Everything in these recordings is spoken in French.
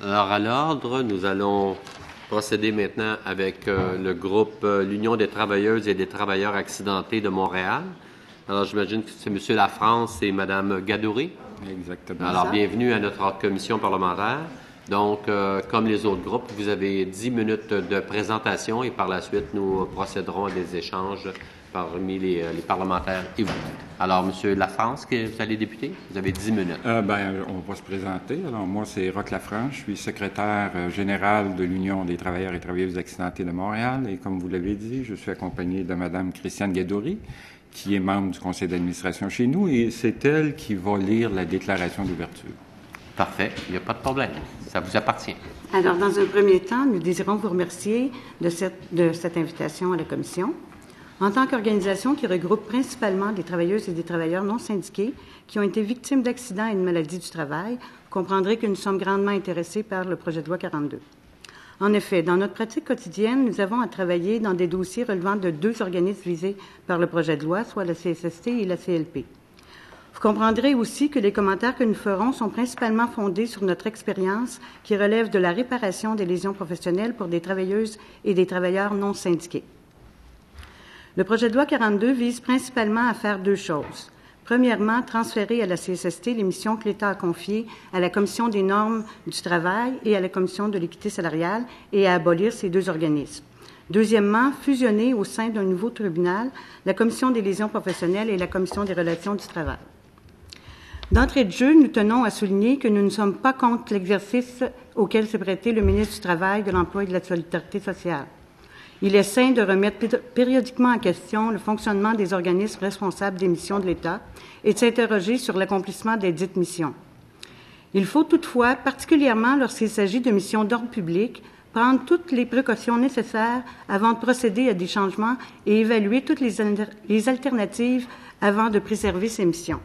Alors, à l'ordre, nous allons procéder maintenant avec le groupe l'Union des travailleuses et des travailleurs accidentés de Montréal. Alors, j'imagine que c'est M. Lafrance et Mme Gadouri. Exactement. Alors, bienvenue à notre commission parlementaire. Donc, comme les autres groupes, vous avez 10 minutes de présentation et par la suite, nous procéderons à des échanges parmi les parlementaires et vous. Alors, M. Lafrance, que vous allez débuter? Vous avez 10 minutes. On va se présenter. Alors, moi, c'est Roch Lafrance. Je suis secrétaire général de l'Union des travailleurs et travailleuses accidentées de Montréal. Et comme vous l'avez dit, je suis accompagné de Mme Christiane Gadouri, qui est membre du conseil d'administration chez nous, et c'est elle qui va lire la déclaration d'ouverture. Parfait. Il n'y a pas de problème. Ça vous appartient. Alors, dans un premier temps, nous désirons vous remercier de cette invitation à la Commission. En tant qu'organisation qui regroupe principalement des travailleuses et des travailleurs non syndiqués qui ont été victimes d'accidents et de maladies du travail, vous comprendrez que nous sommes grandement intéressés par le projet de loi 42. En effet, dans notre pratique quotidienne, nous avons à travailler dans des dossiers relevant de deux organismes visés par le projet de loi, soit la CSST et la CLP. Vous comprendrez aussi que les commentaires que nous ferons sont principalement fondés sur notre expérience qui relève de la réparation des lésions professionnelles pour des travailleuses et des travailleurs non syndiqués. Le projet de loi 42 vise principalement à faire deux choses. Premièrement, transférer à la CSST les missions que l'État a confiées à la Commission des normes du travail et à la Commission de l'équité salariale et à abolir ces deux organismes. Deuxièmement, fusionner au sein d'un nouveau tribunal la Commission des lésions professionnelles et la Commission des relations du travail. D'entrée de jeu, nous tenons à souligner que nous ne sommes pas contre l'exercice auquel s'est prêté le ministre du Travail, de l'Emploi et de la Solidarité sociale. Il est sain de remettre périodiquement en question le fonctionnement des organismes responsables des missions de l'État et de s'interroger sur l'accomplissement des dites missions. Il faut toutefois, particulièrement lorsqu'il s'agit de missions d'ordre public, prendre toutes les précautions nécessaires avant de procéder à des changements et évaluer toutes les alternatives afin de préserver ces missions.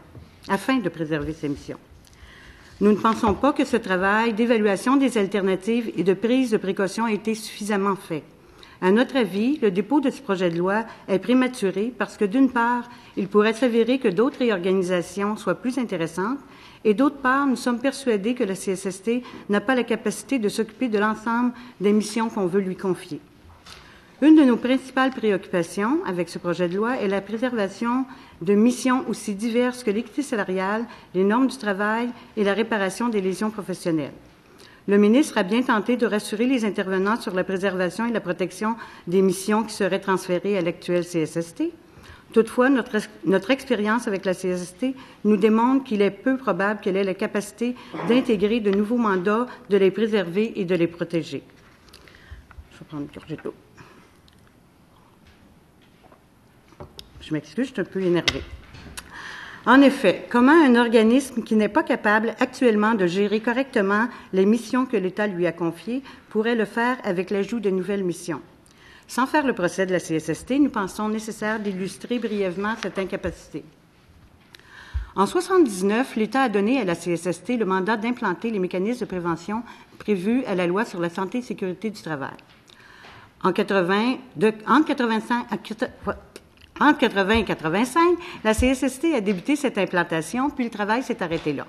Nous ne pensons pas que ce travail d'évaluation des alternatives et de prise de précaution a été suffisamment fait. À notre avis, le dépôt de ce projet de loi est prématuré parce que, d'une part, il pourrait s'avérer que d'autres réorganisations soient plus intéressantes et, d'autre part, nous sommes persuadés que la CSST n'a pas la capacité de s'occuper de l'ensemble des missions qu'on veut lui confier. Une de nos principales préoccupations avec ce projet de loi est la préservation de missions aussi diverses que l'équité salariale, les normes du travail et la réparation des lésions professionnelles. Le ministre a bien tenté de rassurer les intervenants sur la préservation et la protection des missions qui seraient transférées à l'actuelle CSST. Toutefois, notre expérience avec la CSST nous démontre qu'il est peu probable qu'elle ait la capacité d'intégrer de nouveaux mandats, de les préserver et de les protéger. Je vais prendre une gorgée d'eau. Je m'excuse, je suis un peu énervée. En effet, comment un organisme qui n'est pas capable actuellement de gérer correctement les missions que l'État lui a confiées pourrait le faire avec l'ajout de nouvelles missions? Sans faire le procès de la CSST, nous pensons nécessaire d'illustrer brièvement cette incapacité. En 1979, l'État a donné à la CSST le mandat d'implanter les mécanismes de prévention prévus à la Loi sur la santé et sécurité du travail. Entre 80 et 85, la CSST a débuté cette implantation, puis le travail s'est arrêté là.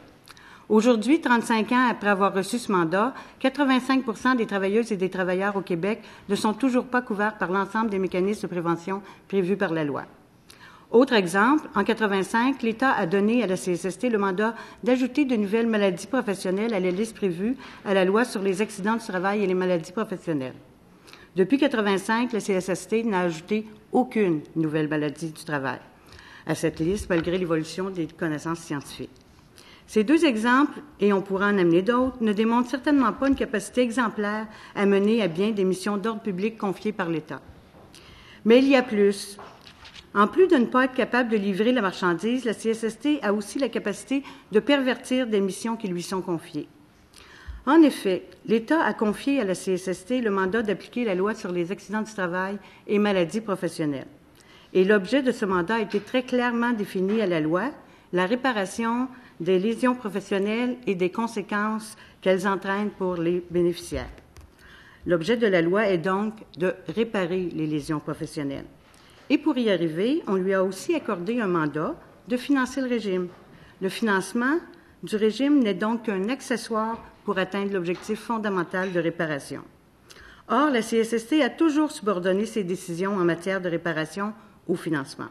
Aujourd'hui, 35 ans après avoir reçu ce mandat, 85% des travailleuses et des travailleurs au Québec ne sont toujours pas couverts par l'ensemble des mécanismes de prévention prévus par la loi. Autre exemple, en 85, l'État a donné à la CSST le mandat d'ajouter de nouvelles maladies professionnelles à la liste prévue à la loi sur les accidents du travail et les maladies professionnelles. Depuis 1985, la CSST n'a ajouté aucune nouvelle maladie du travail à cette liste, malgré l'évolution des connaissances scientifiques. Ces deux exemples, et on pourra en amener d'autres, ne démontrent certainement pas une capacité exemplaire à mener à bien des missions d'ordre public confiées par l'État. Mais il y a plus. En plus de ne pas être capable de livrer la marchandise, la CSST a aussi la capacité de pervertir des missions qui lui sont confiées. En effet, l'État a confié à la CSST le mandat d'appliquer la loi sur les accidents du travail et maladies professionnelles. Et l'objet de ce mandat a été très clairement défini à la loi, la réparation des lésions professionnelles et des conséquences qu'elles entraînent pour les bénéficiaires. L'objet de la loi est donc de réparer les lésions professionnelles. Et pour y arriver, on lui a aussi accordé un mandat de financer le régime. Le financement du régime n'est donc qu'un accessoire pour atteindre l'objectif fondamental de réparation. Or, la CSST a toujours subordonné ses décisions en matière de réparation au financement.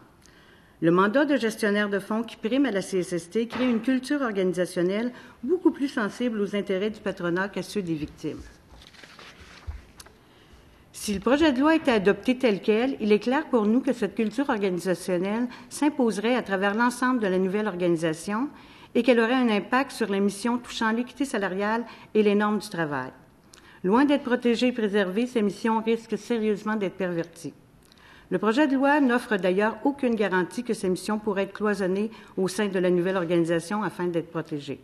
Le mandat de gestionnaire de fonds qui prime à la CSST crée une culture organisationnelle beaucoup plus sensible aux intérêts du patronat qu'à ceux des victimes. Si le projet de loi était adopté tel quel, il est clair pour nous que cette culture organisationnelle s'imposerait à travers l'ensemble de la nouvelle organisation et qu'elle aurait un impact sur les missions touchant l'équité salariale et les normes du travail. Loin d'être protégées et préservées, ces missions risquent sérieusement d'être perverties. Le projet de loi n'offre d'ailleurs aucune garantie que ces missions pourraient être cloisonnées au sein de la nouvelle organisation afin d'être protégées.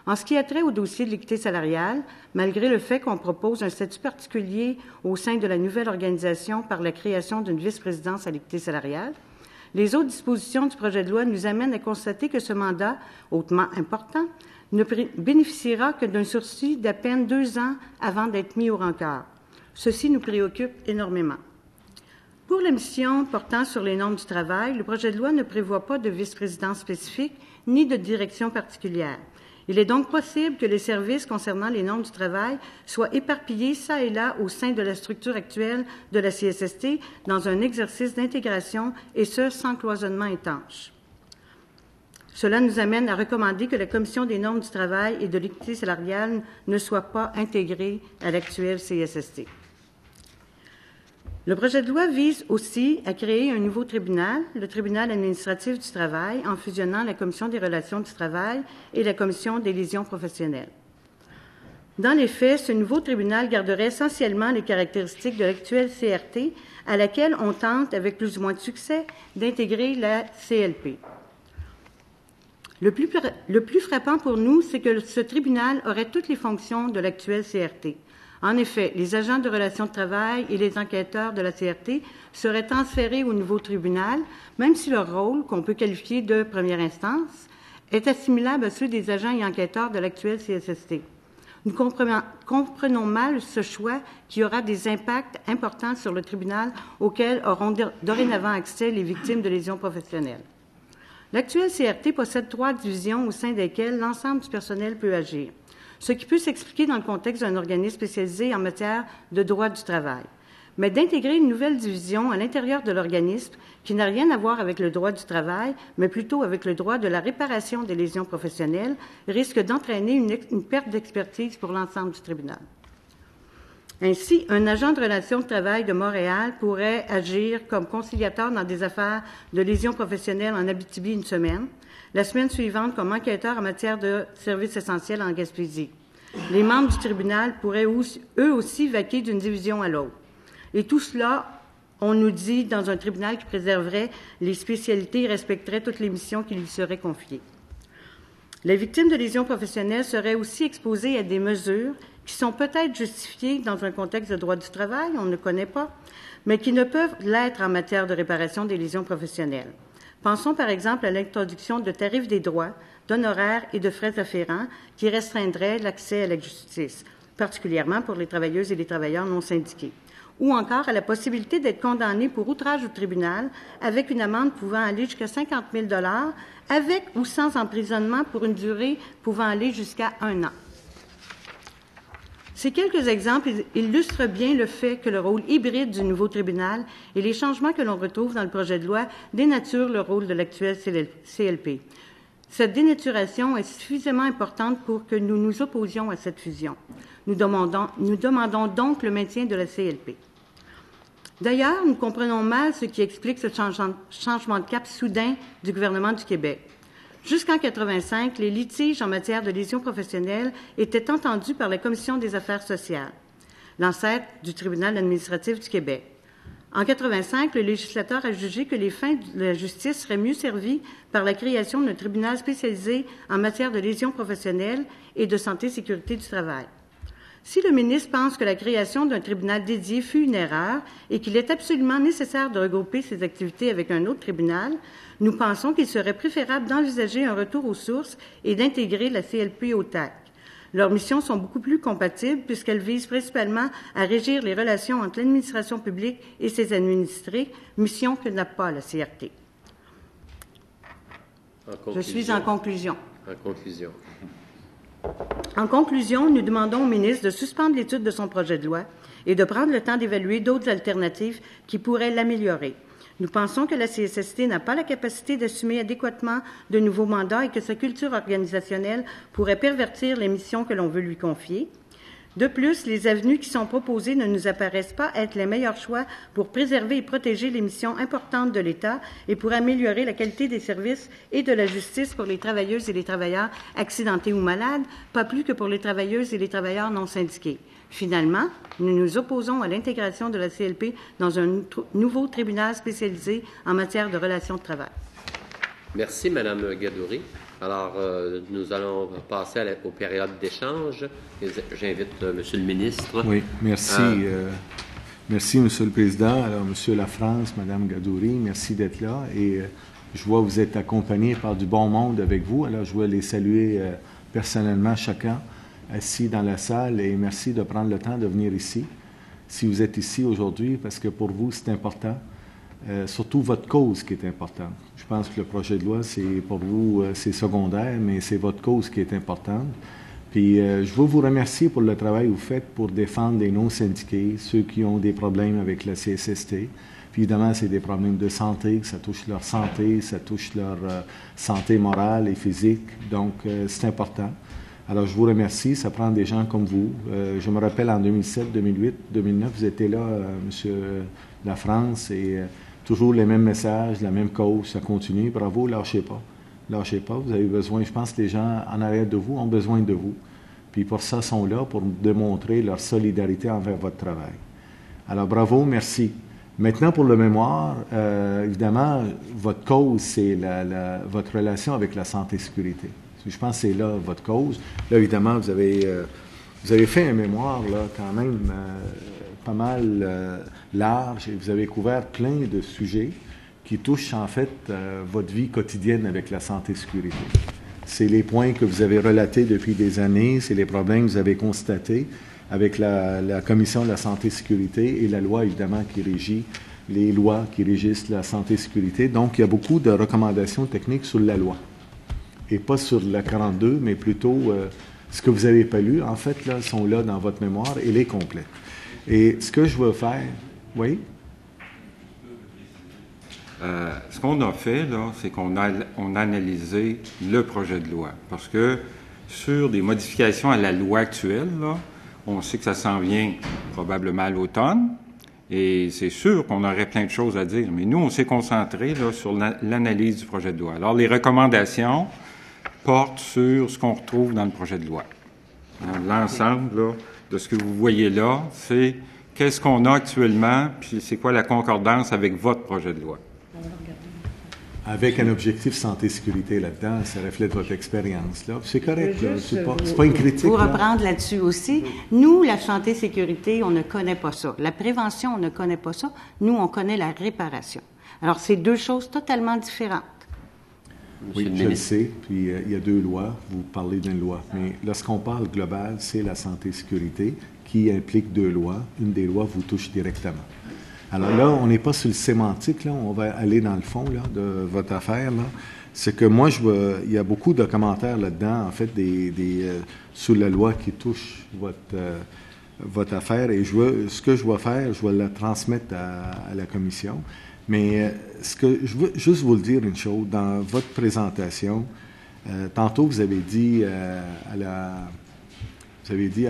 En ce qui a trait au dossier de l'équité salariale, malgré le fait qu'on propose un statut particulier au sein de la nouvelle organisation par la création d'une vice-présidence à l'équité salariale, les autres dispositions du projet de loi nous amènent à constater que ce mandat, hautement important, ne bénéficiera que d'un sursis d'à peine 2 ans avant d'être mis au rencard. Ceci nous préoccupe énormément. Pour la mission portant sur les normes du travail, le projet de loi ne prévoit pas de vice-présidence spécifique ni de direction particulière. Il est donc possible que les services concernant les normes du travail soient éparpillés çà et là au sein de la structure actuelle de la CSST dans un exercice d'intégration, et ce, sans cloisonnement étanche. Cela nous amène à recommander que la Commission des normes du travail et de l'équité salariale ne soit pas intégrée à l'actuelle CSST. Le projet de loi vise aussi à créer un nouveau tribunal, le tribunal administratif du travail, en fusionnant la Commission des relations du travail et la Commission des lésions professionnelles. Dans les faits, ce nouveau tribunal garderait essentiellement les caractéristiques de l'actuelle CRT, à laquelle on tente, avec plus ou moins de succès, d'intégrer la CLP. Le plus frappant pour nous, c'est que ce tribunal aurait toutes les fonctions de l'actuelle CRT. En effet, les agents de relations de travail et les enquêteurs de la CRT seraient transférés au nouveau tribunal, même si leur rôle, qu'on peut qualifier de première instance, est assimilable à ceux des agents et enquêteurs de l'actuelle CSST. Nous comprenons mal ce choix qui aura des impacts importants sur le tribunal auquel auront dorénavant accès les victimes de lésions professionnelles. L'actuelle CRT possède 3 divisions au sein desquelles l'ensemble du personnel peut agir, ce qui peut s'expliquer dans le contexte d'un organisme spécialisé en matière de droit du travail. Mais d'intégrer une nouvelle division à l'intérieur de l'organisme qui n'a rien à voir avec le droit du travail, mais plutôt avec le droit de la réparation des lésions professionnelles, risque d'entraîner une perte d'expertise pour l'ensemble du tribunal. Ainsi, un agent de relations de travail de Montréal pourrait agir comme conciliateur dans des affaires de lésions professionnelles en Abitibi une semaine, la semaine suivante comme enquêteur en matière de services essentiels en Gaspésie. Les membres du tribunal pourraient eux aussi vaquer d'une division à l'autre. Et tout cela, on nous dit, dans un tribunal qui préserverait les spécialités et respecterait toutes les missions qui lui seraient confiées. Les victimes de lésions professionnelles seraient aussi exposées à des mesures qui sont peut-être justifiées dans un contexte de droit du travail, on ne connaît pas, mais qui ne peuvent l'être en matière de réparation des lésions professionnelles. Pensons par exemple à l'introduction de tarifs des droits, d'honoraires et de frais afférents qui restreindraient l'accès à la justice, particulièrement pour les travailleuses et les travailleurs non syndiqués, ou encore à la possibilité d'être condamnés pour outrage au tribunal avec une amende pouvant aller jusqu'à 50 000 $, avec ou sans emprisonnement pour une durée pouvant aller jusqu'à 1 an. Ces quelques exemples illustrent bien le fait que le rôle hybride du nouveau tribunal et les changements que l'on retrouve dans le projet de loi dénaturent le rôle de l'actuelle CLP. Cette dénaturation est suffisamment importante pour que nous nous opposions à cette fusion. Nous demandons donc le maintien de la CLP. D'ailleurs, nous comprenons mal ce qui explique ce changement de cap soudain du gouvernement du Québec. Jusqu'en 1985, les litiges en matière de lésions professionnelles étaient entendus par la Commission des affaires sociales, l'ancêtre du Tribunal administratif du Québec. En 1985, le législateur a jugé que les fins de la justice seraient mieux servies par la création d'un tribunal spécialisé en matière de lésions professionnelles et de santé et sécurité du travail. Si le ministre pense que la création d'un tribunal dédié fut une erreur et qu'il est absolument nécessaire de regrouper ces activités avec un autre tribunal, nous pensons qu'il serait préférable d'envisager un retour aux sources et d'intégrer la CLP au TAC. Leurs missions sont beaucoup plus compatibles puisqu'elles visent principalement à régir les relations entre l'administration publique et ses administrés, mission que n'a pas la CRT. Je suis en conclusion. En conclusion. En conclusion, nous demandons au ministre de suspendre l'étude de son projet de loi et de prendre le temps d'évaluer d'autres alternatives qui pourraient l'améliorer. Nous pensons que la CSST n'a pas la capacité d'assumer adéquatement de nouveaux mandats et que sa culture organisationnelle pourrait pervertir les missions que l'on veut lui confier. De plus, les avenues qui sont proposées ne nous apparaissent pas être les meilleurs choix pour préserver et protéger les missions importantes de l'État et pour améliorer la qualité des services et de la justice pour les travailleuses et les travailleurs accidentés ou malades, pas plus que pour les travailleuses et les travailleurs non syndiqués. Finalement, nous nous opposons à l'intégration de la CLP dans un nouveau tribunal spécialisé en matière de relations de travail. Merci, Mme Gadouri. Alors, nous allons passer aux périodes d'échange. J'invite M. le ministre. Oui, merci. Merci, M. le Président. Alors, M. Lafrance, Mme Gadouri, merci d'être là. Et je vois que vous êtes accompagnés par du bon monde avec vous. Alors, je veux les saluer personnellement, chacun, assis dans la salle. Et merci de prendre le temps de venir ici. Si vous êtes ici aujourd'hui, parce que pour vous, c'est important. Surtout votre cause qui est importante. Je pense que le projet de loi, c'est pour vous, c'est secondaire, mais c'est votre cause qui est importante. Puis je veux vous remercier pour le travail que vous faites pour défendre les non-syndiqués, ceux qui ont des problèmes avec la CSST. Puis évidemment, c'est des problèmes de santé, ça touche leur santé, ça touche leur santé morale et physique. Donc, c'est important. Alors, je vous remercie. Ça prend des gens comme vous. Je me rappelle en 2007, 2008, 2009, vous étiez là, M. Lafrance, et toujours les mêmes messages, la même cause, ça continue. Bravo, lâchez pas. Lâchez pas. Vous avez besoin, je pense que les gens en arrière de vous ont besoin de vous. Puis pour ça, ils sont là pour démontrer leur solidarité envers votre travail. Alors, bravo, merci. Maintenant, pour le mémoire, évidemment, votre cause, c'est votre relation avec la santé et sécurité. Je pense que c'est là votre cause. Là, évidemment, vous avez fait un mémoire, là, quand même pas mal large, et vous avez couvert plein de sujets qui touchent, en fait, votre vie quotidienne avec la santé et sécurité. C'est les points que vous avez relatés depuis des années, c'est les problèmes que vous avez constatés avec la Commission de la santé et sécurité et la loi, évidemment, qui régit les lois qui régissent la santé et sécurité. Donc, il y a beaucoup de recommandations techniques sur la loi. Et pas sur la 42, mais plutôt ce que vous n'avez pas lu, en fait, là, sont là dans votre mémoire et les complètes. Et ce que je veux faire, oui? Ce qu'on a fait, là, c'est qu'on a analysé le projet de loi. Parce que sur des modifications à la loi actuelle, là, on sait que ça s'en vient probablement à l'automne. Et c'est sûr qu'on aurait plein de choses à dire. Mais nous, on s'est concentré là, sur l'analyse du projet de loi. Alors, les recommandations portent sur ce qu'on retrouve dans le projet de loi. L'ensemble là, de ce que vous voyez là, c'est qu'est-ce qu'on a actuellement, puis c'est quoi la concordance avec votre projet de loi. Avec un objectif santé-sécurité là-dedans, ça reflète votre expérience. Là. C'est correct, c'est pas une critique. Pour reprendre là-dessus aussi, nous, la santé-sécurité, on ne connaît pas ça. La prévention, on ne connaît pas ça. Nous, on connaît la réparation. Alors, c'est deux choses totalement différentes. Oui, je le sais. Puis il y a deux lois. Vous parlez d'une loi. Mais lorsqu'on parle global, c'est la santé-sécurité qui implique deux lois. Une des lois vous touche directement. Alors là, on n'est pas sur le sémantique, là. On va aller dans le fond là, de votre affaire. Là. C'est que moi, il y a beaucoup de commentaires là-dedans, en fait, sur la loi qui touche votre affaire. Et ce que je vais faire, je vais la transmettre à la commission. Mais ce que je veux juste vous le dire une chose. Dans votre présentation, tantôt, vous avez dit à la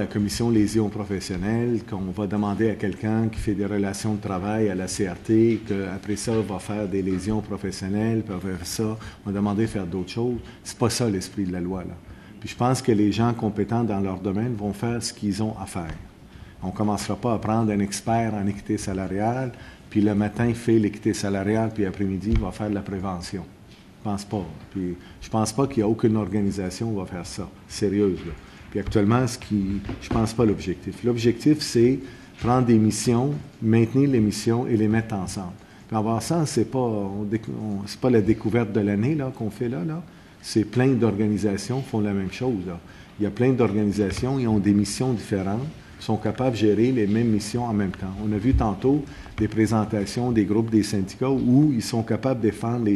commission lésion professionnelle qu'on va demander à quelqu'un qui fait des relations de travail à la CRT qu'après ça, va faire des lésions professionnelles, puis après ça, on va demander de faire d'autres choses. C'est pas ça l'esprit de la loi, là. Puis je pense que les gens compétents dans leur domaine vont faire ce qu'ils ont à faire. On ne commencera pas à prendre un expert en équité salariale, puis le matin, il fait l'équité salariale, puis l'après-midi, il va faire de la prévention. Je pense pas. Puis je pense pas qu'il y a aucune organisation qui va faire ça, sérieuse, là. Puis actuellement, je pense pas l'objectif. L'objectif, c'est prendre des missions, maintenir les missions et les mettre ensemble. Puis en passant, c'est pas la découverte de l'année là qu'on fait là. C'est plein d'organisations qui font la même chose, là. Il y a plein d'organisations, ils ont des missions différentes, sont capables de gérer les mêmes missions en même temps. On a vu tantôt des présentations des groupes des syndicats où ils sont capables de défendre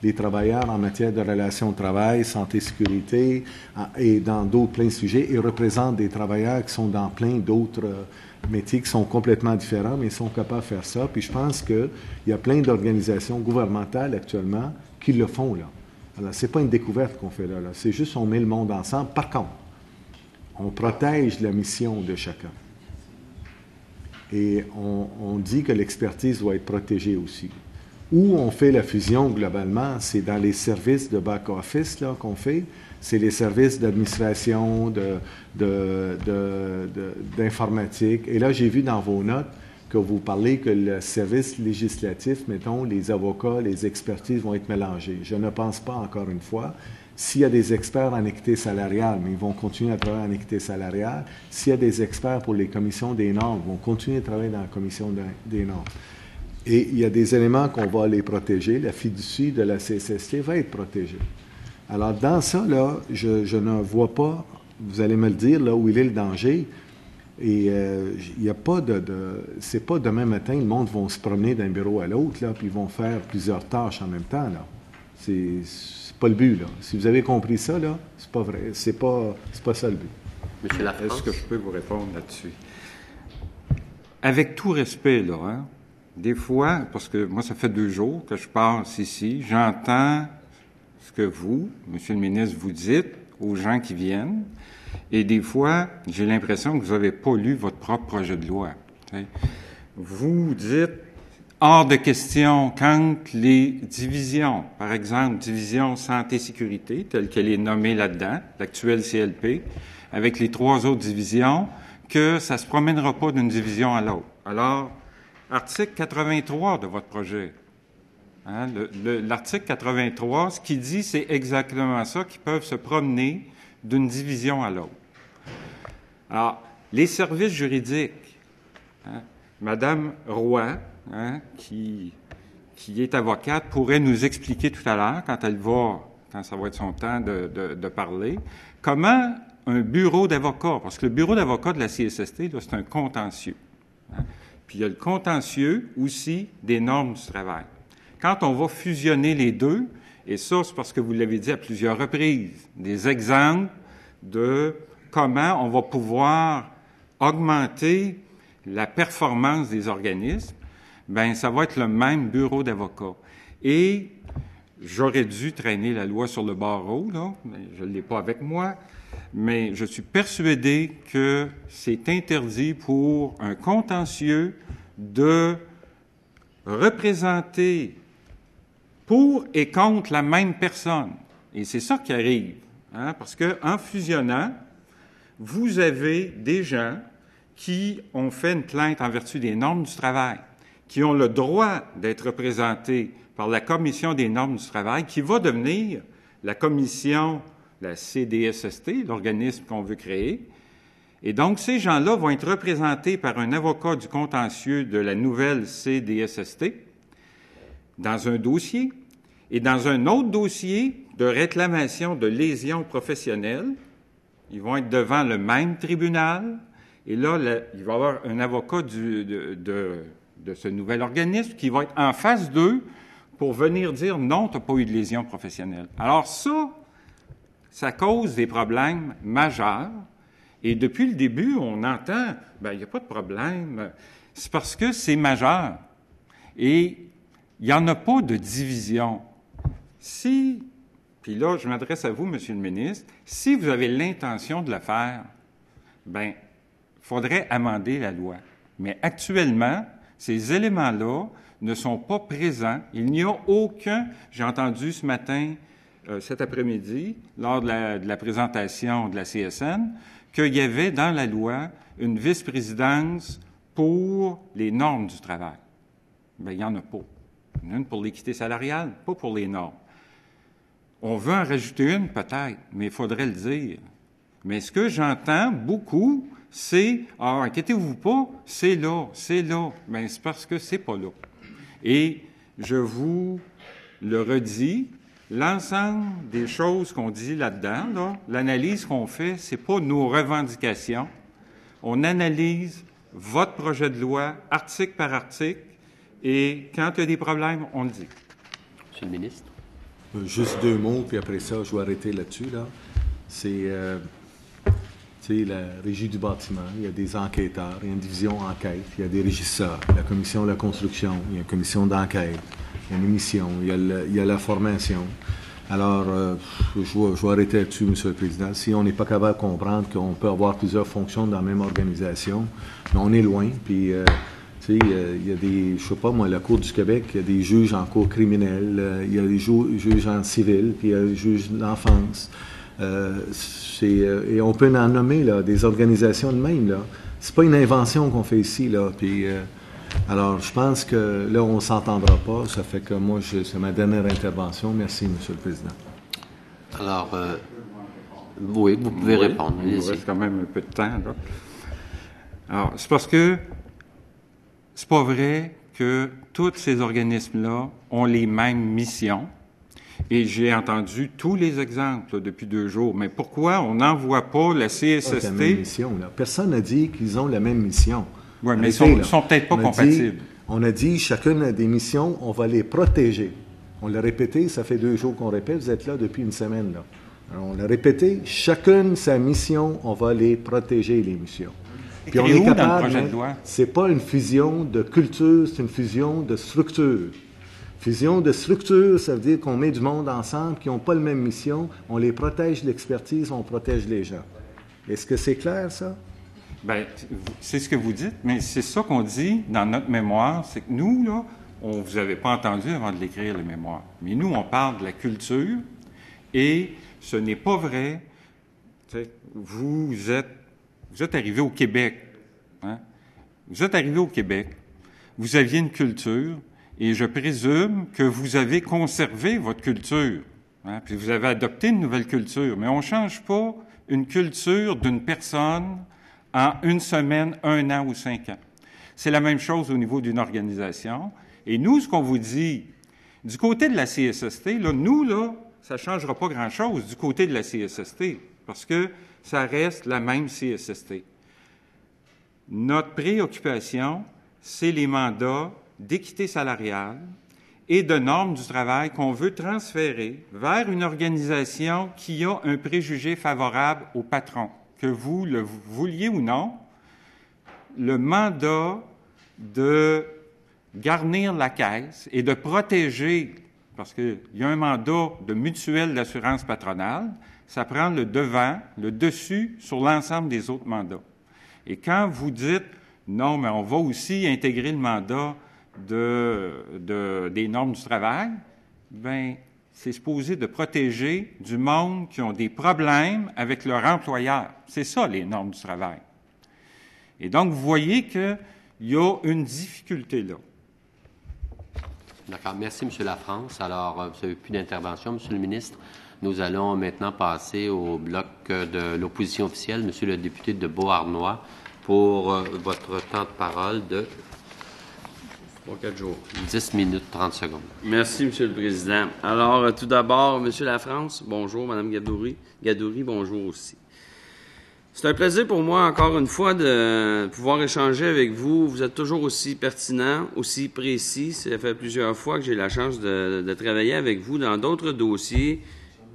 les travailleurs en matière de relations de travail, santé, sécurité et dans d'autres plein de sujets et représentent des travailleurs qui sont dans plein d'autres métiers qui sont complètement différents, mais ils sont capables de faire ça. Puis je pense qu'il y a plein d'organisations gouvernementales actuellement qui le font là. Alors, ce n'est pas une découverte qu'on fait là. C'est juste on met le monde ensemble. Par contre, on protège la mission de chacun. Et on dit que l'expertise doit être protégée aussi. Où on fait la fusion globalement, c'est dans les services de back-office qu'on fait. C'est les services d'administration, d'informatique. Et là, j'ai vu dans vos notes que vous parlez que le service législatif, mettons, les avocats, les expertises vont être mélangées. Je ne pense pas, encore une fois, s'il y a des experts en équité salariale, mais ils vont continuer à travailler en équité salariale. S'il y a des experts pour les commissions des normes, ils vont continuer à travailler dans la commission des normes. Et il y a des éléments qu'on va les protéger. La fiducie de la CSST va être protégée. Alors, dans ça, là, je ne vois pas, vous allez me le dire, là où il est le danger. Et il n'y a pas c'est pas demain matin, le monde va se promener d'un bureau à l'autre, là, puis ils vont faire plusieurs tâches en même temps, là. C'est pas le but, là. Si vous avez compris ça, là, c'est pas vrai. C'est pas ça le but. Monsieur Lafrance? Est-ce que je peux vous répondre là-dessus? Avec tout respect, là, hein, des fois, parce que moi, ça fait 2 jours que je passe ici, j'entends ce que vous, Monsieur le ministre, vous dites aux gens qui viennent, et des fois, j'ai l'impression que vous n'avez pas lu votre propre projet de loi. T'sais. Vous dites, hors de question, quand les divisions, par exemple, division santé-sécurité, telle qu'elle est nommée là-dedans, l'actuelle CLP, avec les 3 autres divisions, que ça ne se promènera pas d'une division à l'autre. Alors, article 83 de votre projet, hein, l'article 83, ce qu'il dit, c'est exactement ça, qu'ils peuvent se promener d'une division à l'autre. Alors, les services juridiques, hein, Madame Roy, hein, qui est avocate, pourrait nous expliquer tout à l'heure, quand ça va être son temps de parler, comment un bureau d'avocat, parce que le bureau d'avocat de la CSST, là, c'est un contentieux. Hein, puis il y a le contentieux aussi des normes du travail. Quand on va fusionner les deux, et ça, c'est parce que vous l'avez dit à plusieurs reprises, des exemples de comment on va pouvoir augmenter la performance des organismes, bien, ça va être le même bureau d'avocats. Et j'aurais dû traîner la loi sur le barreau, là, mais je ne l'ai pas avec moi, mais je suis persuadé que c'est interdit pour un contentieux de représenter pour et contre la même personne. Et c'est ça qui arrive, hein, parce qu'en fusionnant, vous avez des gens qui ont fait une plainte en vertu des normes du travail, qui ont le droit d'être représentés par la Commission des normes du travail, qui va devenir la commission, la CDSST, l'organisme qu'on veut créer. Et donc, ces gens-là vont être représentés par un avocat du contentieux de la nouvelle CDSST dans un dossier, et dans un autre dossier de réclamation de lésions professionnelles, ils vont être devant le même tribunal, et là, il va y avoir un avocat de ce nouvel organisme qui va être en face d'eux pour venir dire « non, tu n'as pas eu de lésion professionnelle ». Alors ça cause des problèmes majeurs, et depuis le début, on entend « bien, il n'y a pas de problème ». C'est parce que c'est majeur, et il n'y en a pas de division. Puis là, je m'adresse à vous, Monsieur le ministre, si vous avez l'intention de le faire, bien, il faudrait amender la loi. Mais actuellement, ces éléments-là ne sont pas présents. Il n'y a aucun, j'ai entendu ce matin, cet après-midi, lors de la présentation de la CSN, qu'il y avait dans la loi une vice-présidence pour les normes du travail. Bien, il n'y en a pas. Il y en a une pour l'équité salariale, pas pour les normes. On veut en rajouter une, peut-être, mais il faudrait le dire. Mais ce que j'entends beaucoup, c'est « Ah, inquiétez-vous pas, c'est là, c'est là. » Bien, c'est parce que c'est pas là. Et je vous le redis, l'ensemble des choses qu'on dit là-dedans, là, l'analyse qu'on fait, c'est pas nos revendications. on analyse votre projet de loi, article par article, et quand il y a des problèmes, on le dit. Monsieur le ministre. Juste 2 mots, puis après ça, je vais arrêter là-dessus. Là. C'est la régie du bâtiment, il y a des enquêteurs, il y a une division enquête, il y a des régisseurs, la commission de la construction, il y a une commission d'enquête, il y a une émission, il y a la formation. Alors, je vais arrêter là-dessus, M. le Président. Si on n'est pas capable de comprendre qu'on peut avoir plusieurs fonctions dans la même organisation, mais on est loin, puis... il y a des, je sais pas moi, la Cour du Québec, il y a des juges en cour criminelle, il y a des juges en civil, puis il y a des juges d'enfance. Et on peut en nommer là, des organisations de même. Là. C'est pas une invention qu'on fait ici. Là, puis, alors, je pense que là, on ne s'entendra pas. Ça fait que moi, c'est ma dernière intervention. Merci, M. le Président. Alors, oui, vous pouvez répondre. Il nous reste quand même un peu de temps. Là. Alors, c'est parce que c'est pas vrai que tous ces organismes-là ont les mêmes missions. Et j'ai entendu tous les exemples là, depuis 2 jours. Mais pourquoi on n'envoie pas la CSST? La même mission, là. Personne n'a dit qu'ils ont la même mission. Oui, mais ils ne sont peut-être pas compatibles. On a dit, chacune des missions, on va les protéger. On l'a répété, ça fait 2 jours qu'on répète, vous êtes là depuis une semaine. Là. Alors, on l'a répété, chacune sa mission, on va les protéger, les missions. Puis on est capable, c'est pas une fusion de culture, c'est une fusion de structure. Fusion de structure, ça veut dire qu'on met du monde ensemble qui n'ont pas la même mission, on les protège de l'expertise, on protège les gens. Est-ce que c'est clair, ça? Bien, c'est ce que vous dites, mais c'est ça qu'on dit dans notre mémoire, c'est que nous, là, on ne vous avait pas entendu avant de l'écrire, le mémoire. Mais nous, on parle de la culture, et ce n'est pas vrai. Vous êtes arrivé au Québec. Hein? Vous êtes arrivé au Québec. Vous aviez une culture, et je présume que vous avez conservé votre culture. Hein? Puis vous avez adopté une nouvelle culture. Mais on ne change pas une culture d'une personne en 1 semaine, 1 an ou 5 ans. C'est la même chose au niveau d'une organisation. Et nous, ce qu'on vous dit, du côté de la CSST, là, nous, là, ça ne changera pas grand-chose du côté de la CSST, parce que ça reste la même CSST. Notre préoccupation, c'est les mandats d'équité salariale et de normes du travail qu'on veut transférer vers une organisation qui a un préjugé favorable au patron. Que vous le vouliez ou non, le mandat de garnir la caisse et de protéger, parce qu'il y a un mandat de mutuelle d'assurance patronale, ça prend le devant, le dessus sur l'ensemble des autres mandats. Et quand vous dites, non, mais on va aussi intégrer le mandat des normes du travail, bien, c'est supposé de protéger du monde qui ont des problèmes avec leur employeur. C'est ça, les normes du travail. Et donc, vous voyez qu'il y a une difficulté là. D'accord. Merci, M. Lafrance. Alors, vous n'avez plus d'intervention, M. le ministre. Nous allons maintenant passer au bloc de l'opposition officielle, M. le député de Beauharnois, pour votre temps de parole de 3-4 jours. 10 minutes, 30 secondes. Merci, M. le Président. Alors, tout d'abord, M. Lafrance, bonjour. Mme Gadouri, bonjour aussi. C'est un plaisir pour moi, encore une fois, de pouvoir échanger avec vous. Vous êtes toujours aussi pertinent, aussi précis. Ça fait plusieurs fois que j'ai la chance de travailler avec vous dans d'autres dossiers.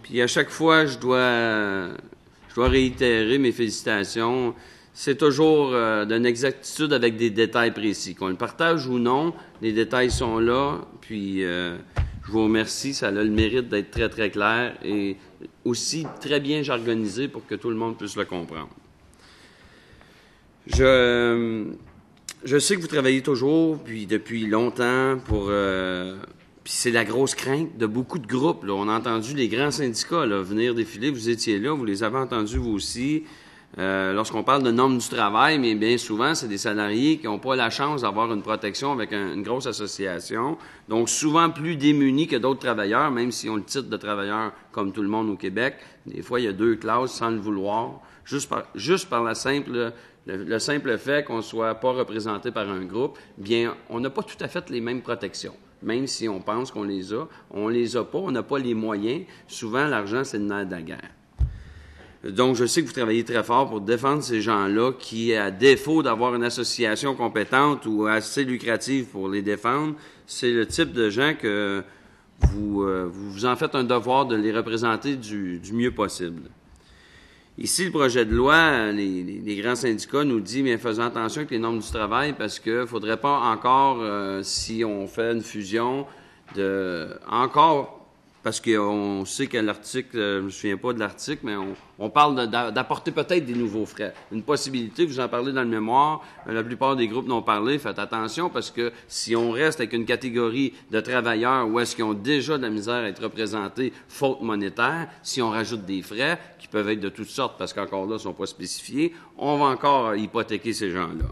Puis à chaque fois, je dois réitérer mes félicitations. C'est toujours d'une exactitude avec des détails précis. Qu'on le partage ou non, les détails sont là. Puis je vous remercie. Ça a le mérite d'être très, très clair et aussi très bien jargonisé pour que tout le monde puisse le comprendre. Je sais que vous travaillez toujours, puis depuis longtemps, puis c'est la grosse crainte de beaucoup de groupes. Là. On a entendu les grands syndicats là, venir défiler. Vous étiez là, vous les avez entendus vous aussi. Lorsqu'on parle de normes du travail, mais bien souvent, c'est des salariés qui n'ont pas la chance d'avoir une protection avec une grosse association, donc souvent plus démunis que d'autres travailleurs, même s'ils ont le titre de travailleur comme tout le monde au Québec. Des fois, il y a 2 classes sans le vouloir, juste par le simple fait qu'on ne soit pas représenté par un groupe. Bien, on n'a pas tout à fait les mêmes protections. Même si on pense qu'on les a, on les a pas, on n'a pas les moyens. Souvent, l'argent, c'est le nerf de la guerre. Donc, je sais que vous travaillez très fort pour défendre ces gens-là qui, à défaut d'avoir une association compétente ou assez lucrative pour les défendre, c'est le type de gens que vous en faites un devoir de les représenter du mieux possible. Ici, le projet de loi, les grands syndicats nous disent, bien, faisons attention avec les normes du travail parce que faudrait pas encore, si on fait une fusion, parce qu'on sait que l'article, je me souviens pas de l'article, mais on parle d'apporter peut-être des nouveaux frais. Une possibilité, vous en parlez dans le mémoire, la plupart des groupes n'ont parlé, faites attention parce que si on reste avec une catégorie de travailleurs où est-ce qu'ils ont déjà de la misère à être représentés faute monétaire, si on rajoute des frais, qui peuvent être de toutes sortes parce qu'encore là, ils ne sont pas spécifiés, on va encore hypothéquer ces gens-là.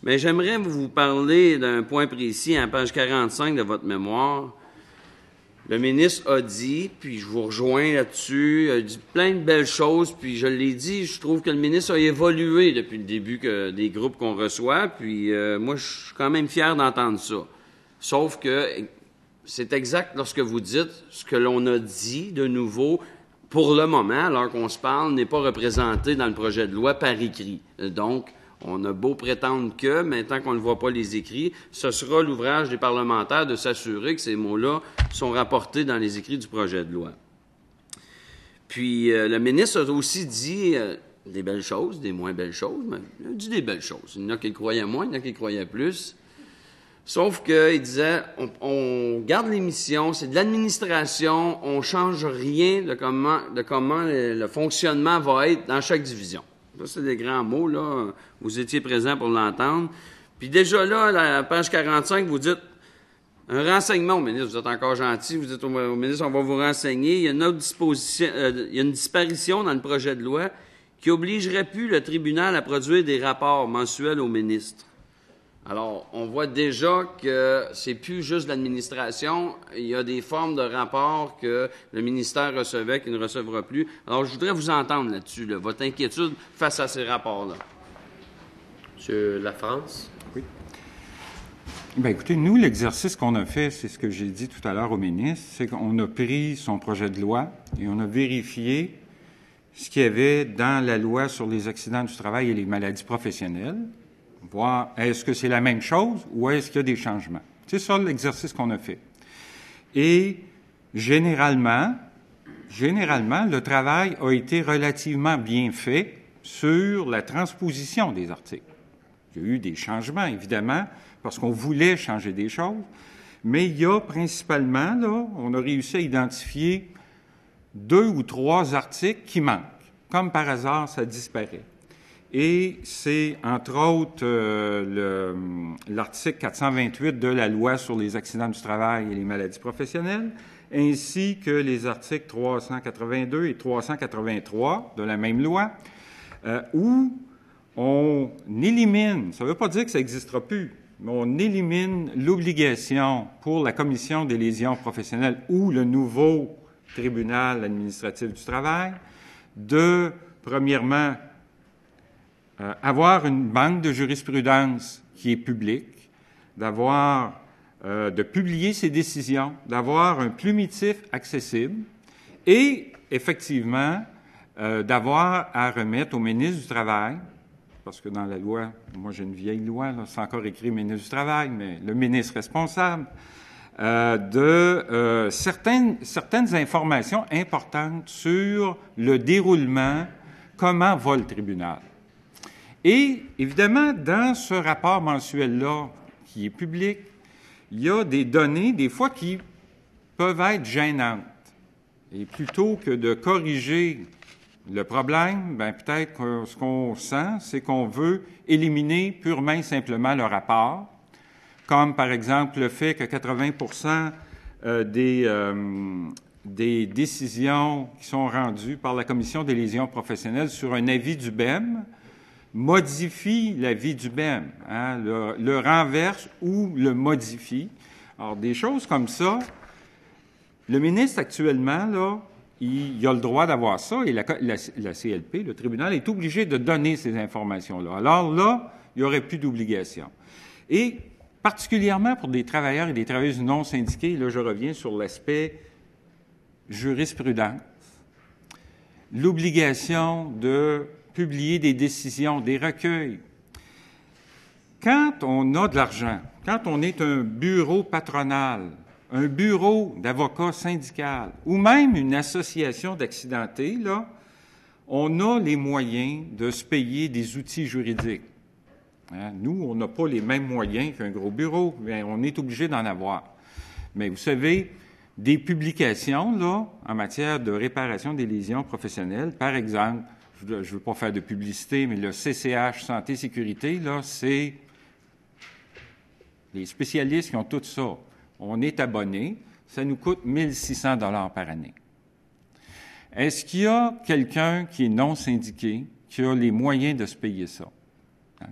Mais j'aimerais vous parler d'un point précis à page 45 de votre mémoire. Le ministre a dit, puis je vous rejoins là-dessus, il a dit plein de belles choses, puis je l'ai dit, je trouve que le ministre a évolué depuis le début des groupes qu'on reçoit, puis moi, je suis quand même fier d'entendre ça. Sauf que c'est exact lorsque vous dites ce que l'on a dit de nouveau, pour le moment, alors qu'on se parle, n'est pas représenté dans le projet de loi par écrit. Donc, on a beau prétendre que, mais tant qu'on ne voit pas les écrits, ce sera l'ouvrage des parlementaires de s'assurer que ces mots-là sont rapportés dans les écrits du projet de loi. Puis, le ministre a aussi dit des belles choses, des moins belles choses, mais il a dit des belles choses. Il y en a qui le croyaient moins, il y en a qui le croyaient plus. Sauf qu'il disait, on garde les missions, c'est de l'administration, on change rien de comment le fonctionnement va être dans chaque division. Ça, c'est des grands mots, là. Vous étiez présent pour l'entendre. Puis déjà là, à la page 45, vous dites un renseignement au ministre. Vous êtes encore gentil. Vous dites au ministre, on va vous renseigner. Il y a une autre disposition, il y a une disparition dans le projet de loi qui obligerait plus le tribunal à produire des rapports mensuels au ministre. Alors, on voit déjà que c'est plus juste l'administration. Il y a des formes de rapports que le ministère recevait qu'il ne recevra plus. Alors, je voudrais vous entendre là-dessus, votre inquiétude face à ces rapports-là. Monsieur Lafrance? Oui. Bien, écoutez, nous, l'exercice qu'on a fait, c'est ce que j'ai dit tout à l'heure au ministre, c'est qu'on a pris son projet de loi et on a vérifié ce qu'il y avait dans la loi sur les accidents du travail et les maladies professionnelles, voir est-ce que c'est la même chose ou est-ce qu'il y a des changements. C'est ça l'exercice qu'on a fait. Et généralement, le travail a été relativement bien fait sur la transposition des articles. Il y a eu des changements, évidemment, parce qu'on voulait changer des choses, mais il y a principalement, là, on a réussi à identifier 2 ou 3 articles qui manquent. Comme par hasard, ça disparaît. Et c'est, entre autres, l'article 428 de la loi sur les accidents du travail et les maladies professionnelles, ainsi que les articles 382 et 383 de la même loi, où on élimine, ça ne veut pas dire que ça n'existera plus, mais on élimine l'obligation pour la Commission des lésions professionnelles ou le nouveau tribunal administratif du travail de, premièrement, avoir une banque de jurisprudence qui est publique, de publier ses décisions, d'avoir un plumitif accessible et, effectivement, d'avoir à remettre au ministre du Travail, parce que dans la loi, moi j'ai une vieille loi, là, c'est encore écrit ministre du Travail, mais le ministre responsable, certaines informations importantes sur le déroulement, comment va le tribunal. Et, évidemment, dans ce rapport mensuel-là, qui est public, il y a des données, des fois, qui peuvent être gênantes. Et plutôt que de corriger le problème, bien, peut-être que ce qu'on sent, c'est qu'on veut éliminer purement et simplement le rapport, comme, par exemple, le fait que 80% des décisions qui sont rendues par la Commission des lésions professionnelles sur un avis du BEM modifie l'avis du BEM, hein, le renverse ou le modifie. Alors, des choses comme ça, le ministre actuellement, là, il a le droit d'avoir ça et la CLP, le tribunal, est obligé de donner ces informations-là. Alors là, il n'y aurait plus d'obligation. Et particulièrement pour des travailleurs et des travailleuses non syndiqués, là, je reviens sur l'aspect jurisprudence. l'obligation de publier des décisions, des recueils. Quand on a de l'argent, quand on est un bureau patronal, un bureau d'avocats syndical ou même une association d'accidentés, là, on a les moyens de se payer des outils juridiques. Hein? Nous, on n'a pas les mêmes moyens qu'un gros bureau, mais on est obligé d'en avoir. Mais vous savez, des publications, là, en matière de réparation des lésions professionnelles, par exemple, je ne veux pas faire de publicité, mais le CCH Santé-Sécurité, là, c'est les spécialistes qui ont tout ça. On est abonné, ça nous coûte 1 600 $ par année. Est-ce qu'il y a quelqu'un qui est non syndiqué, qui a les moyens de se payer ça? Hein?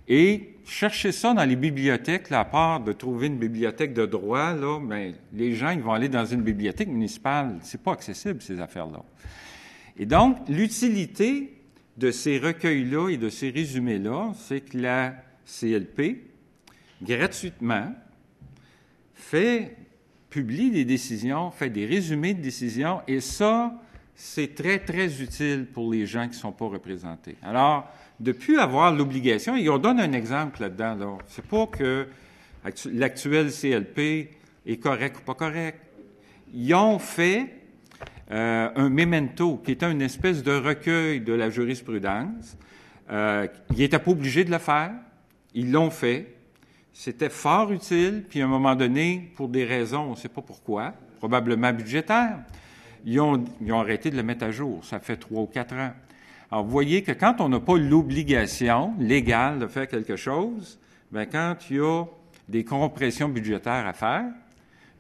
Et chercher ça dans les bibliothèques, là, à part de trouver une bibliothèque de droit, là, bien, les gens ils vont aller dans une bibliothèque municipale. C'est pas accessible, ces affaires-là. Et donc, l'utilité de ces recueils-là et de ces résumés-là, c'est que la CLP, gratuitement, publie des décisions, fait des résumés de décisions, et ça, c'est très, très utile pour les gens qui ne sont pas représentés. Alors, de ne plus avoir l'obligation, et on donne un exemple là-dedans, là. C'est pas que l'actuel CLP est correct ou pas correct. Ils ont fait un memento, qui était une espèce de recueil de la jurisprudence. Ils n'étaient pas obligés de le faire. Ils l'ont fait. C'était fort utile, puis à un moment donné, pour des raisons, on ne sait pas pourquoi, probablement budgétaires, ils ont arrêté de le mettre à jour. Ça fait 3 ou 4 ans. Alors, vous voyez que quand on n'a pas l'obligation légale de faire quelque chose, bien, quand il y a des compressions budgétaires à faire,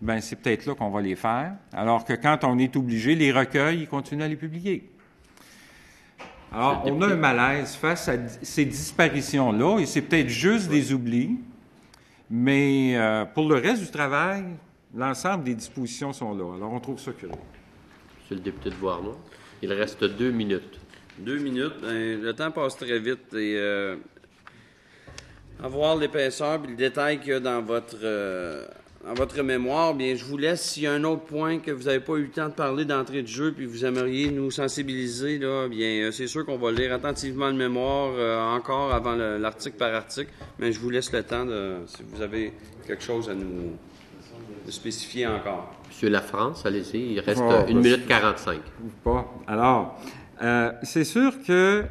bien, c'est peut-être là qu'on va les faire, alors que quand on est obligé, les recueils, ils continuent à les publier. Alors, on a un malaise face à ces disparitions-là, et c'est peut-être juste des oublis, mais pour le reste du travail, l'ensemble des dispositions sont là. Alors, on trouve ça curieux. Monsieur le député de Voirmont, il reste 2 minutes. 2 minutes, le temps passe très vite et avoir l'épaisseur et le détail qu'il y a dans votre mémoire, bien, je vous laisse. S'il y a un autre point que vous n'avez pas eu le temps de parler d'entrée de jeu puis vous aimeriez nous sensibiliser, là, bien, c'est sûr qu'on va lire attentivement le mémoire encore avant l'article par article, mais je vous laisse le temps si vous avez quelque chose à nous spécifier encore. Monsieur Lafrance, allez-y, il reste 1 minute 45. Pas. Alors, c'est sûr que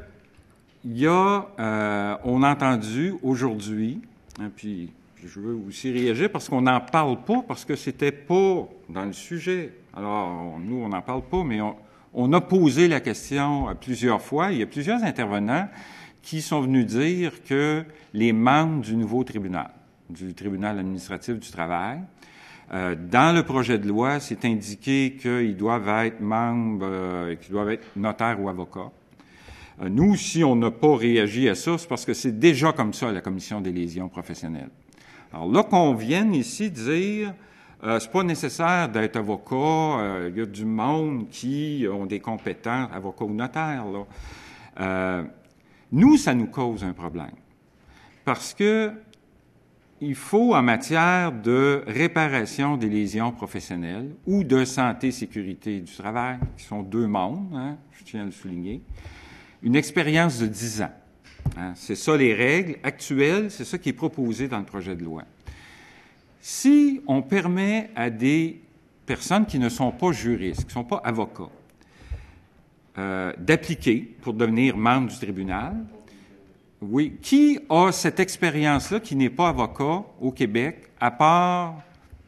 on a entendu aujourd'hui, hein, puis je veux aussi réagir parce qu'on n'en parle pas, parce que c'était pas dans le sujet. Alors, nous, on n'en parle pas, mais on a posé la question plusieurs fois. Il y a plusieurs intervenants qui sont venus dire que les membres du nouveau tribunal, du tribunal administratif du travail, dans le projet de loi, c'est indiqué qu'ils doivent être membres, qu'ils doivent être notaires ou avocats. Nous, si on n'a pas réagi à ça, c'est parce que c'est déjà comme ça à la Commission des lésions professionnelles. Alors là, qu'on vienne ici dire, c'est pas nécessaire d'être avocat, il y a du monde qui ont des compétences, avocats ou notaires, là. Nous, ça nous cause un problème. Parce que il faut, en matière de réparation des lésions professionnelles ou de santé-sécurité du travail, qui sont 2 mondes, hein, je tiens à le souligner, une expérience de 10 ans. Hein, c'est ça les règles actuelles, c'est ça qui est proposé dans le projet de loi. Si on permet à des personnes qui ne sont pas juristes, qui ne sont pas avocats, d'appliquer pour devenir membre du tribunal, oui, qui a cette expérience-là qui n'est pas avocat au Québec, à part,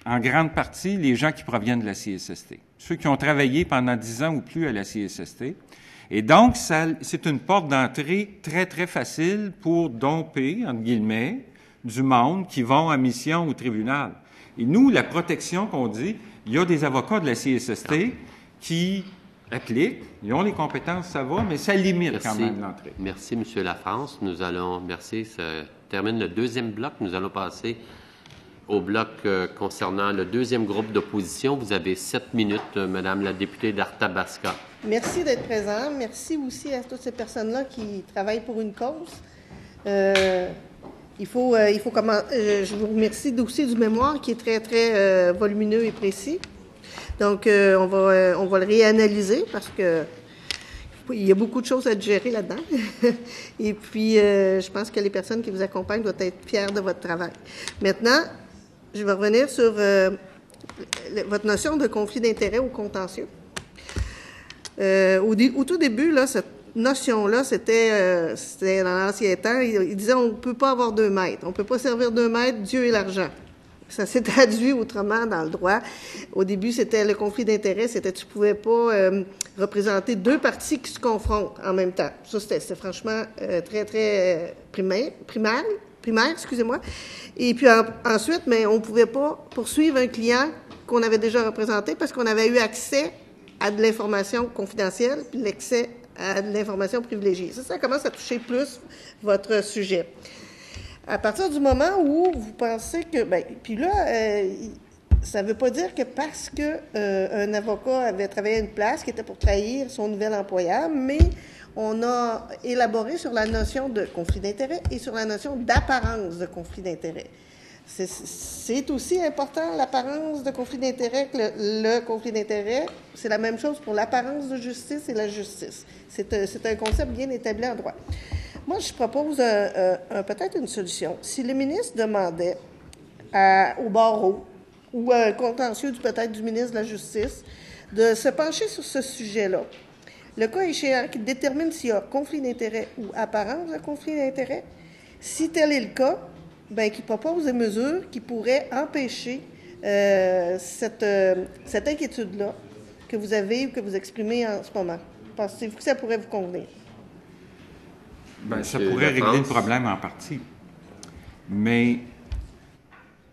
en grande partie, les gens qui proviennent de la CSST, ceux qui ont travaillé pendant 10 ans ou plus à la CSST. Et donc, c'est une porte d'entrée très, très facile pour domper, entre guillemets, du monde qui vont en mission au tribunal. Et nous, la protection qu'on dit, il y a des avocats de la CSST qui appliquent, ils ont les compétences, ça va, mais ça limite quand même l'entrée. Merci, M. Lafrance. Merci. Ça termine le 2e bloc. Nous allons passer au bloc concernant le 2e groupe d'opposition. Vous avez 7 minutes, Madame la députée d'Arthabasca. Merci d'être présent. Merci aussi à toutes ces personnes-là qui travaillent pour une cause. Je vous remercie aussi du mémoire qui est très, très volumineux et précis. Donc, on va le réanalyser parce que il y a beaucoup de choses à gérer là-dedans. Et puis, je pense que les personnes qui vous accompagnent doivent être fières de votre travail. Maintenant, je vais revenir sur votre notion de conflit d'intérêt ou contentieux. Au tout début, là, cette notion-là, c'était dans l'ancien temps, il disait on ne peut pas avoir 2 maîtres. On ne peut pas servir 2 maîtres, Dieu et l'argent. Ça s'est traduit autrement dans le droit. Au début, c'était le conflit d'intérêt, c'était tu pouvais pas représenter 2 parties qui se confrontent en même temps. Ça, c'était franchement très, très primaire, excusez-moi. Et puis ensuite, mais on pouvait pas poursuivre un client qu'on avait déjà représenté parce qu'on avait eu accès à de l'information confidentielle puis l'accès à de l'information privilégiée. Ça commence à toucher plus votre sujet. À partir du moment où vous pensez que... puis là, ça ne veut pas dire que parce que un avocat avait travaillé à une place qui était pour trahir son nouvel employeur, mais on a élaboré sur la notion de conflit d'intérêt et sur la notion d'apparence de conflit d'intérêt. C'est aussi important, l'apparence de conflit d'intérêt, que le conflit d'intérêt. C'est la même chose pour l'apparence de justice et la justice. C'est un concept bien établi en droit. Moi, je propose peut-être une solution. Si le ministre demandait au barreau ou à un contentieux peut-être du ministre de la Justice de se pencher sur ce sujet-là, le cas échéant qui détermine s'il y a conflit d'intérêt ou apparence de conflit d'intérêt, si tel est le cas, qui propose des mesures qui pourraient empêcher cette inquiétude-là que vous avez ou que vous exprimez en ce moment. Pensez-vous que ça pourrait vous convenir? Ça pourrait régler le problème en partie. Mais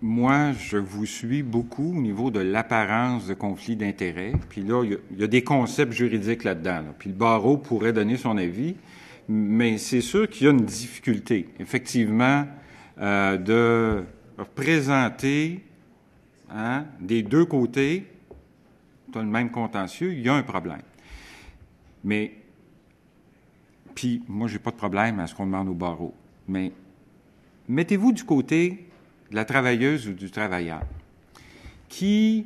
moi, je vous suis beaucoup au niveau de l'apparence de conflit d'intérêt. Puis là, il y a des concepts juridiques là-dedans. Là. Puis le barreau pourrait donner son avis, mais c'est sûr qu'il y a une difficulté, effectivement, de présenter des 2 côtés, tu as le même contentieux, il y a un problème. Mais, puis moi, j'ai pas de problème à ce qu'on demande au barreau, mais mettez-vous du côté de la travailleuse ou du travailleur qui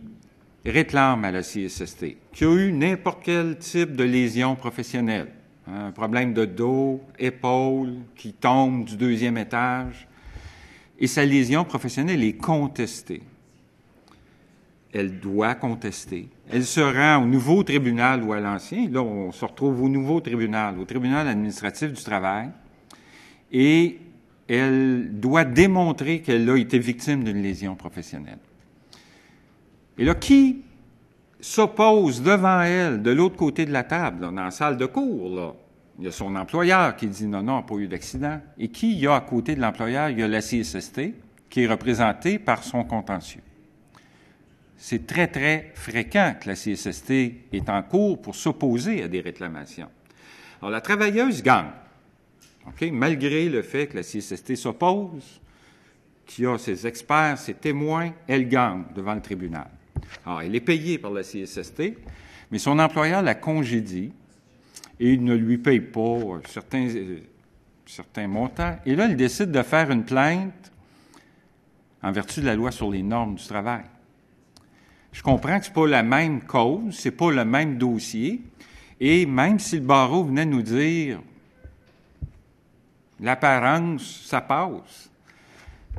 réclame à la CSST, qui a eu n'importe quel type de lésion professionnelle, un problème de dos, épaule, qui tombe du 2e étage, et sa lésion professionnelle est contestée. Elle doit contester. Elle se rend au nouveau tribunal ou à l'ancien. Là, on se retrouve au nouveau tribunal, au tribunal administratif du travail, et elle doit démontrer qu'elle a été victime d'une lésion professionnelle. Et là, qui s'oppose devant elle, de l'autre côté de la table, là, dans la salle de cours, là? Il y a son employeur qui dit non, pas eu d'accident. Et qui il y a à côté de l'employeur? Il y a la CSST qui est représentée par son contentieux. C'est très, très fréquent que la CSST est en cours pour s'opposer à des réclamations. Alors, la travailleuse gagne, malgré le fait que la CSST s'oppose, qu'il y a ses experts, ses témoins, elle gagne devant le tribunal. Alors, elle est payée par la CSST, mais son employeur la congédie et il ne lui paye pas certains montants. Et là, il décide de faire une plainte en vertu de la loi sur les normes du travail. Je comprends que c'est pas la même cause, c'est pas le même dossier, et même si le barreau venait nous dire l'apparence, ça passe,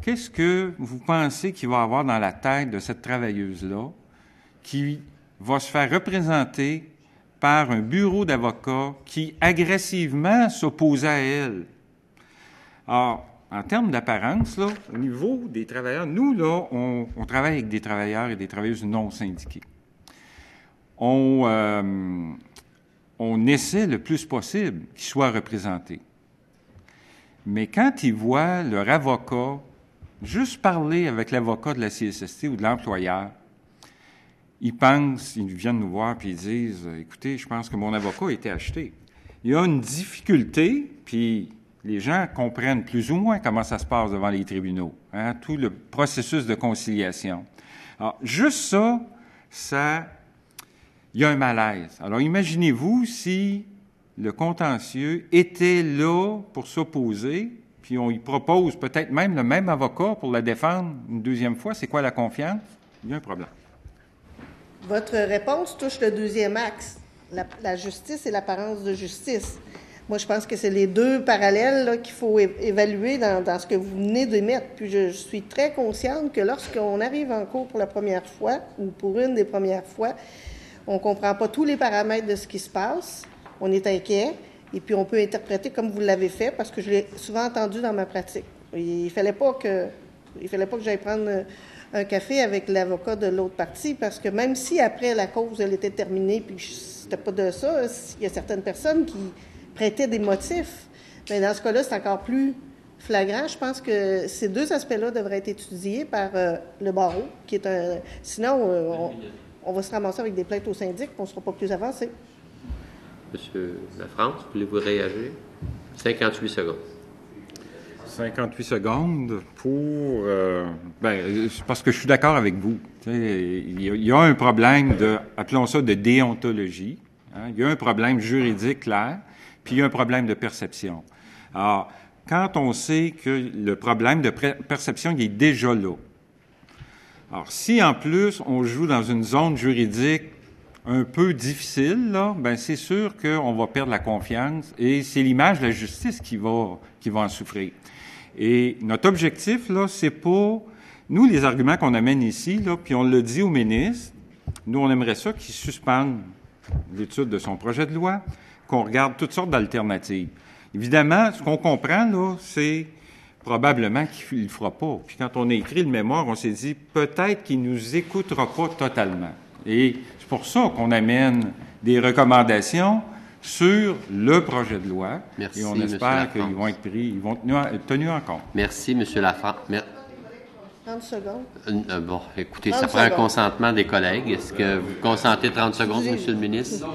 qu'est-ce que vous pensez qu'il va y avoir dans la tête de cette travailleuse-là qui va se faire représenter par un bureau d'avocats qui agressivement s'opposait à elle? Alors, en termes d'apparence, là, au niveau des travailleurs, nous, là, on travaille avec des travailleurs et des travailleuses non syndiqués. On essaie le plus possible qu'ils soient représentés. Mais quand ils voient leur avocat juste parler avec l'avocat de la CSST ou de l'employeur, ils viennent nous voir puis ils disent « Écoutez, je pense que mon avocat a été acheté. » Il y a une difficulté, puis les gens comprennent plus ou moins comment ça se passe devant les tribunaux, tout le processus de conciliation. Alors, juste ça, il y a un malaise. Alors, imaginez-vous si le contentieux était là pour s'opposer, puis on y propose peut-être même le même avocat pour la défendre une 2e fois. C'est quoi la confiance? Il y a un problème. Votre réponse touche le 2e axe la justice et l'apparence de justice. Moi, je pense que c'est les deux parallèles là, qu'il faut évaluer dans ce que vous venez d'émettre. Puis je suis très consciente que lorsqu'on arrive en cours pour la première fois, ou pour une des premières fois, on ne comprend pas tous les paramètres de ce qui se passe, on est inquiet, et puis on peut interpréter comme vous l'avez fait, parce que je l'ai souvent entendu dans ma pratique. Il fallait pas que j'aille prendre un café avec l'avocat de l'autre partie, parce que même si après la cause, elle était terminée, puis c'était pas de ça, il y a certaines personnes qui prêtaient des motifs. Mais dans ce cas-là, c'est encore plus flagrant. Je pense que ces deux aspects-là devraient être étudiés par le barreau, qui est un... Sinon, on va se ramasser avec des plaintes au syndic, puis on ne sera pas plus avancé. Monsieur Lafrance, voulez-vous réagir? 58 secondes. 58 secondes pour... parce que je suis d'accord avec vous. Il y a un problème appelons ça de déontologie. Hein? Il y a un problème juridique clair, puis il y a un problème de perception. Alors, quand on sait que le problème de perception, il est déjà là. Alors, si en plus on joue dans une zone juridique un peu difficile, là, ben c'est sûr qu'on va perdre la confiance et c'est l'image de la justice qui va en souffrir. Et notre objectif, là, c'est pas... Nous, les arguments qu'on amène ici, là, puis on le dit au ministre, nous, on aimerait ça qu'il suspende l'étude de son projet de loi, qu'on regarde toutes sortes d'alternatives. Évidemment, ce qu'on comprend, là, c'est probablement qu'il ne le fera pas. Puis quand on a écrit le mémoire, on s'est dit peut-être qu'il ne nous écoutera pas totalement. Et c'est pour ça qu'on amène des recommandations sur le projet de loi. Merci, et on espère qu'ils vont être pris, ils vont être tenus en compte. Merci, M. Lafrance. 30 secondes. Bon, écoutez, ça prend un consentement des collègues. Est-ce que vous consentez 30 secondes, M. le ministre?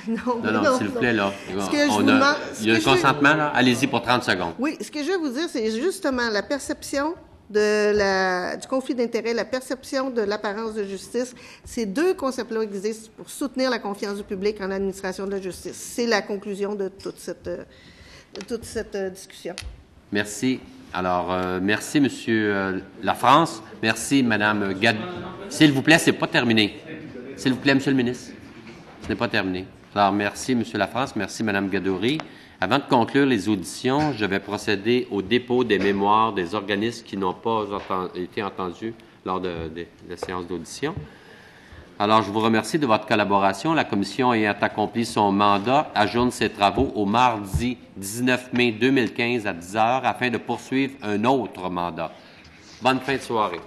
Non, s'il vous plaît, là. Il y a un consentement, là. Allez-y pour 30 secondes. Oui, ce que je vais vous dire, c'est justement la perception du conflit d'intérêts, la perception de l'apparence de justice. Ces deux concepts-là existent pour soutenir la confiance du public en l'administration de la justice. C'est la conclusion de toute cette discussion. Merci. Alors, merci, M. Lafrance. Merci, Mme Gadouri. S'il vous plaît, c'est pas terminé. S'il vous plaît, M. le ministre. Ce n'est pas terminé. Alors, merci, M. Lafrance. Merci, Mme Gadouri. Avant de conclure les auditions, je vais procéder au dépôt des mémoires des organismes qui n'ont pas été entendus lors de la séance d'audition. Alors, je vous remercie de votre collaboration. La Commission ayant accompli son mandat ajourne ses travaux au mardi 19 mai 2015 à 10 heures afin de poursuivre un autre mandat. Bonne fin de soirée.